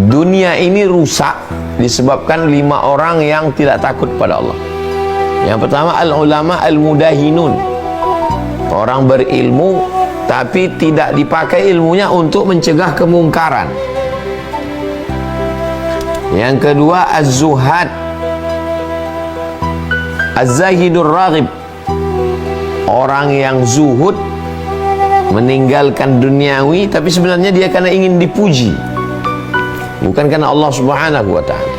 dunia ini rusak disebabkan 5 orang yang tidak takut pada Allah. Yang pertama, al-ulama al-mudahinun, orang berilmu tapi tidak dipakai ilmunya untuk mencegah kemungkaran. Yang kedua, az-zuhad, az-zahidur raghib, orang yang zuhud, meninggalkan duniawi tapi sebenarnya dia karena ingin dipuji, bukan karena Allah Subhanahu wa ta'ala.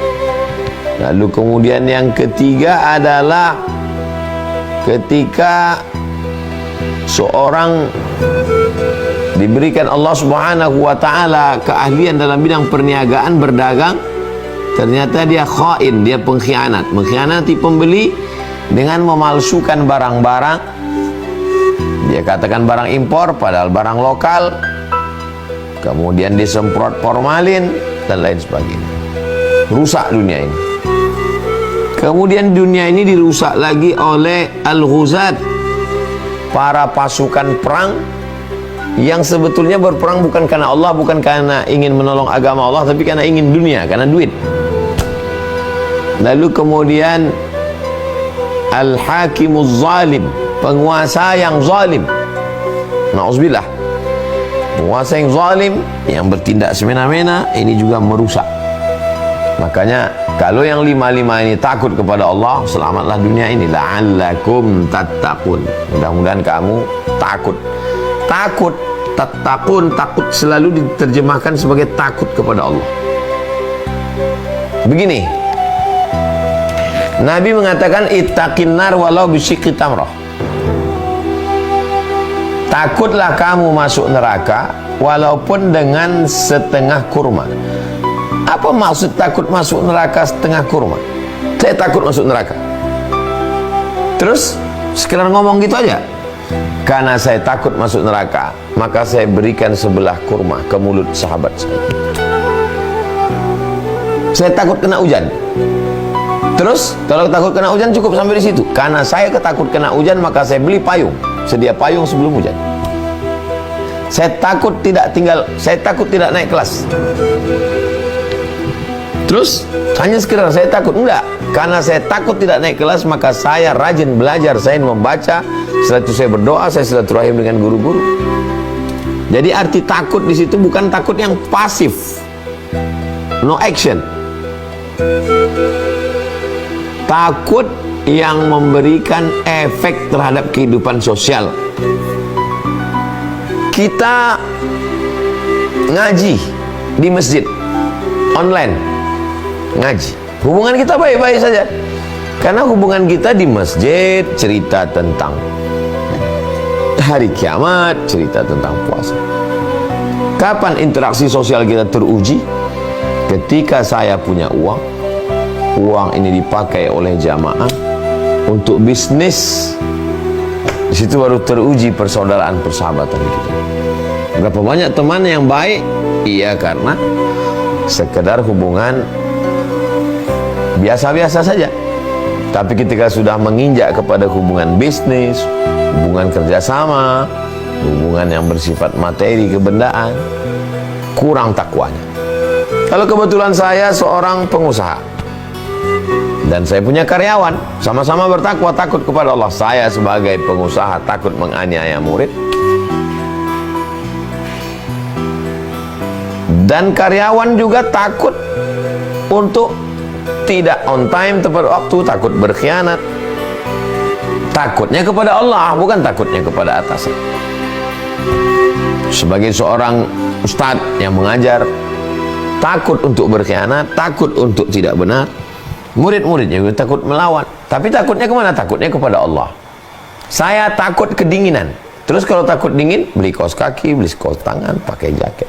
Lalu kemudian yang ketiga adalah ketika seorang diberikan Allah Subhanahu wa ta'ala keahlian dalam bidang perniagaan, berdagang, ternyata dia khain, dia pengkhianat, mengkhianati pembeli dengan memalsukan barang-barang. Dia katakan barang impor padahal barang lokal, kemudian disemprot formalin dan lain sebagainya. Rusak dunia ini. Kemudian dunia ini dirusak lagi oleh al-ghuzat, para pasukan perang yang sebetulnya berperang bukan karena Allah, bukan karena ingin menolong agama Allah, tapi karena ingin dunia, karena duit. Lalu kemudian al-hakimuz zalim, penguasa yang zalim. Na'udzubillah. Penguasa yang zalim, yang bertindak semena-mena, ini juga merusak. Makanya kalau yang 5 ini takut kepada Allah, selamatlah dunia ini. La'allakum tattaqun. Mudah-mudahan kamu takut. Takut, tattaqun, takut selalu diterjemahkan sebagai takut kepada Allah. Begini, Nabi mengatakan ittaqin nar walau bisyikki tamrah. Takutlah kamu masuk neraka walaupun dengan setengah kurma. Apa maksud takut masuk neraka setengah kurma? Saya takut masuk neraka. Terus sekedar ngomong gitu aja. Karena saya takut masuk neraka, maka saya berikan sebelah kurma ke mulut sahabat saya. Saya takut kena hujan. Terus kalau takut kena hujan cukup sampai di situ. Karena saya ketakut kena hujan, maka saya beli payung, sedia payung sebelum hujan. Saya takut tidak naik kelas. Terus hanya sekedar saya takut, enggak. Karena saya takut tidak naik kelas, maka saya rajin belajar, saya membaca, setelah itu saya berdoa, saya silaturahim dengan guru-guru. Jadi arti takut di situ bukan takut yang pasif, no action. Takut yang memberikan efek terhadap kehidupan sosial. Kita ngaji di masjid online, ngaji, hubungan kita baik-baik saja, karena hubungan kita di masjid cerita tentang hari kiamat, cerita tentang puasa. Kapan interaksi sosial kita teruji? Ketika saya punya uang, uang ini dipakai oleh jamaah untuk bisnis. Di situ baru teruji persaudaraan, persahabatan kita. Berapa banyak teman yang baik? Iya, karena sekedar hubungan biasa-biasa saja. Tapi ketika sudah menginjak kepada hubungan bisnis, hubungan kerjasama, hubungan yang bersifat materi, kebendaan, kurang takwanya. Kalau kebetulan saya seorang pengusaha dan saya punya karyawan, sama-sama bertakwa, takut kepada Allah. Saya sebagai pengusaha takut menganiaya murid, dan karyawan juga takut untuk tidak on time, tepat waktu, takut berkhianat. Takutnya kepada Allah, bukan takutnya kepada atasan. Sebagai seorang ustadz yang mengajar, takut untuk berkhianat, takut untuk tidak benar. Murid-muridnya juga takut melawan. Tapi takutnya kemana? Takutnya kepada Allah. Saya takut kedinginan. Terus kalau takut dingin, beli kaos kaki, beli kaos tangan, pakai jaket.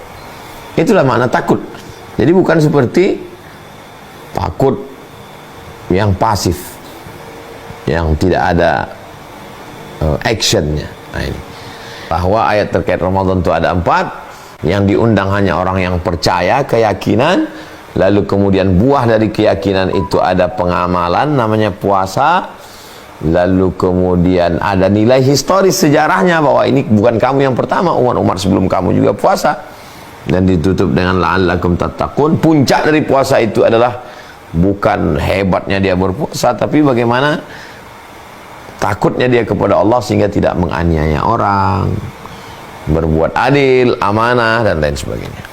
Itulah makna takut. Jadi bukan seperti takut yang pasif, yang tidak ada actionnya. Nah, ini bahwa ayat terkait Ramadan itu ada 4. Yang diundang hanya orang yang percaya, keyakinan. Lalu kemudian buah dari keyakinan itu ada pengamalan, namanya puasa. Lalu kemudian ada nilai historis sejarahnya, bahwa ini bukan kamu yang pertama, umat-umat sebelum kamu juga puasa. dan ditutup dengan la'allakum tattaqun. Puncak dari puasa itu adalah bukan hebatnya dia berpuasa, tapi bagaimana takutnya dia kepada Allah sehingga tidak menganiaya orang, berbuat adil, amanah dan lain sebagainya.